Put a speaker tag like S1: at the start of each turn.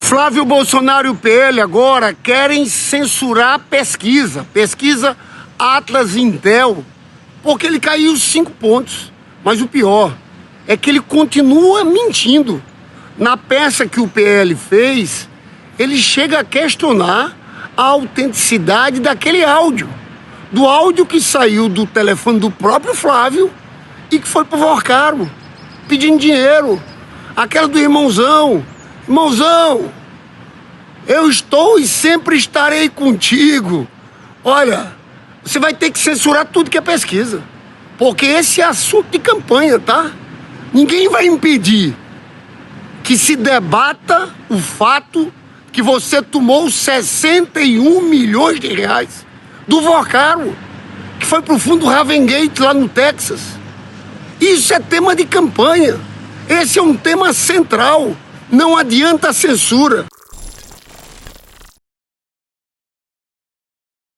S1: Flávio Bolsonaro e o PL agora querem censurar pesquisa Atlas Intel, porque ele caiu 5 pontos. Mas o pior é que ele continua mentindo. Na peça que o PL fez, ele chega a questionar a autenticidade daquele áudio. Do áudio que saiu do telefone do próprio Flávio e que foi pro Vorcaro, pedindo dinheiro. Aquela do irmãozão. Irmãozão, eu estou e sempre estarei contigo. Olha, você vai ter que censurar tudo que é pesquisa. Porque esse é assunto de campanha, tá? Ninguém vai impedir que se debata o fato que você tomou 61 milhões de reais do Vorcaro, que foi pro fundo Ravengate lá no Texas. Isso é tema de campanha. Esse é um tema central. Não adianta a censura.